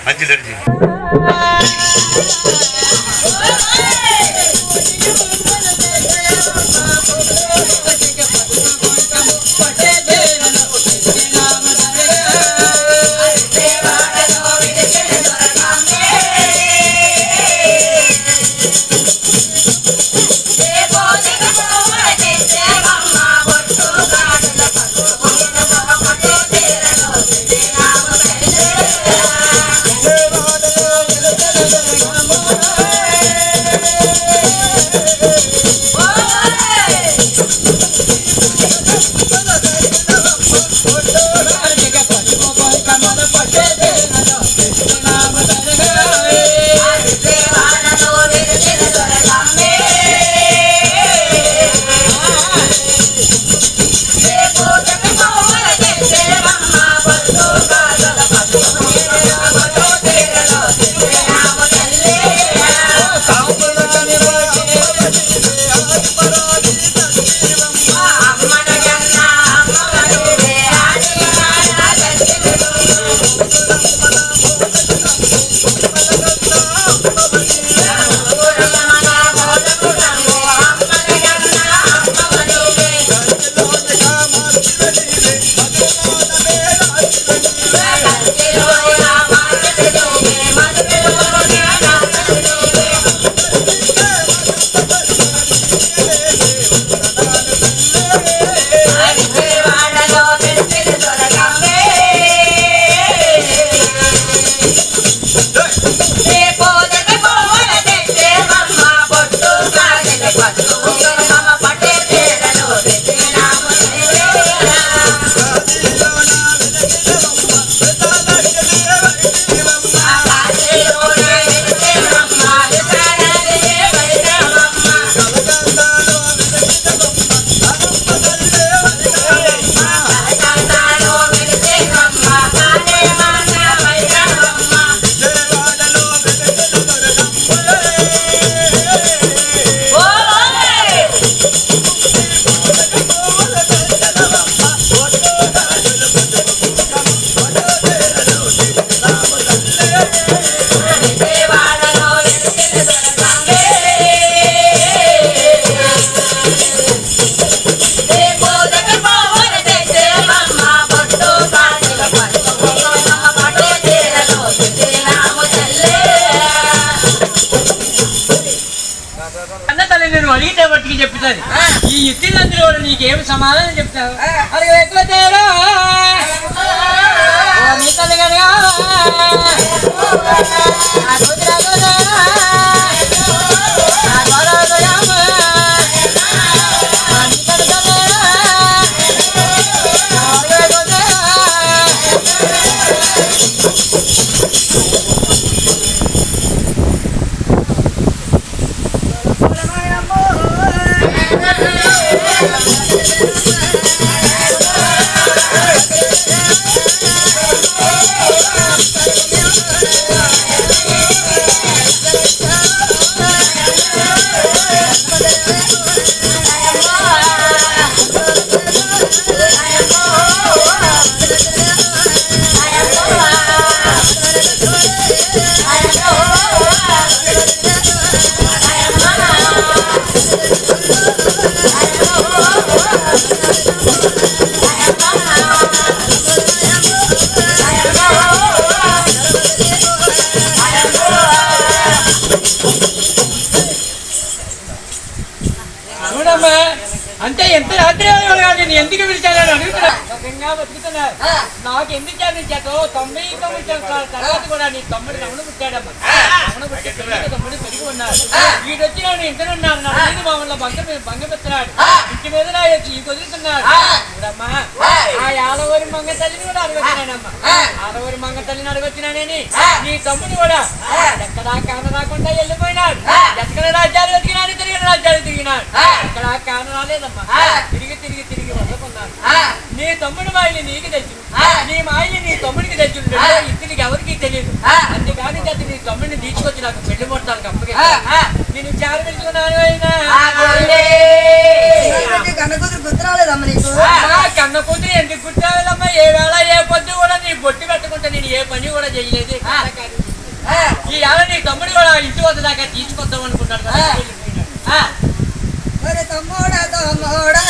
అజ్జిదర్జీ ఈ ఇట్టినందులో నీకేమి సమాధానం చెప్తావు అది ఎక్కువ అంటే ఎంత రాత్రి నేను ఎందుకు పిలిచాను అడుగుతున్నా బతుకుతున్నారు నాకు ఎందుకు చేతో 99 సంవత్సరాల తర్వాత కూడా నీ తమ్ముడు రమణ పుట్టాడమ్మా రమణ పుట్టి తమ్ముడు పెరిగి ఉన్నారు వీడు వచ్చి నేను ఇంటర్ ఉన్నారు నా మీద మామూలు భంగపెత్తున్నాడు ఇంటి మీద ఈ కుదురుతున్నాడు చూడమ్మా ఆ యాలవరి మంగ తల్లిని కూడా అడగొచ్చినానమ్మా ఆలవరి మంగ తల్లిని అడగొచ్చినానని నీ తమ్ముడు కూడా ఎక్కడా కాన రాకుండా వెళ్ళిపోయినాడు ఎక్కడ రాజ్యాలు వెతికినాడు తిరిగిన రాజ్యాలు తిరిగినాడు ఎక్కడా కాన రాలేదమ్మా తిరిగి తిరిగి తిరిగి వదులుకున్నాడు నీ తమ్ముడు మాయని నీకు తెచ్చు నీ మాయని నీ తమ్ముడికి తెచ్చు ఇద్దరికి ఎవరికి తెలియదు అందుకని చేతి నీ తమ్ముడిని తీసుకొచ్చి నాకు పెళ్లి మొట్టాను అప్పగే నేను చారు పెట్టుకున్నాను అయినా కన్న కూతురు ఎందుకు గుర్తురాలేదమ్మా ఏ వేళ ఏ పొద్దు కూడా నీ బొట్టు పెట్టుకుంటా నేను ఏ పని కూడా చేయలేదు. ఈ ఏళ్ళ నీ తమ్ముడు కూడా ఇంటి వద్ద దాకా తీసుకొద్దాం అనుకున్నాడు కదా. తమ్ముడా తమ్ముడా తమ్ముడా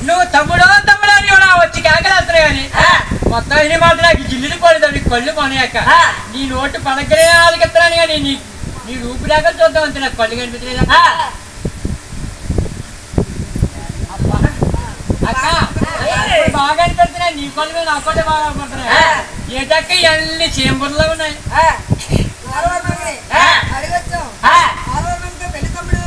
నువ్వు తమ్ముడో తమ్ముడు అని కూడా వచ్చి కేకలేస్తాయి కానీ మొత్తం ఇన్ని మాట నాకు జిల్లులు పోలేదు. నీ కళ్ళు పోనీయక్క నీ నోటు పడకలే ఆలకెత్తాను కానీ నీ రూపు దాకా చూద్దాం అంతే. నాకు కళ్ళు కనిపించలేదు అక్క. బాగా అనిపెడుతున్నాయి నీ కళ్ళు మీద నా కళ్ళు బాగా పడుతున్నాయి. ఏటక్క ఇవన్నీ చేంబర్లో ఉన్నాయి. అడగొచ్చాం పెళ్లి తమ్ముడు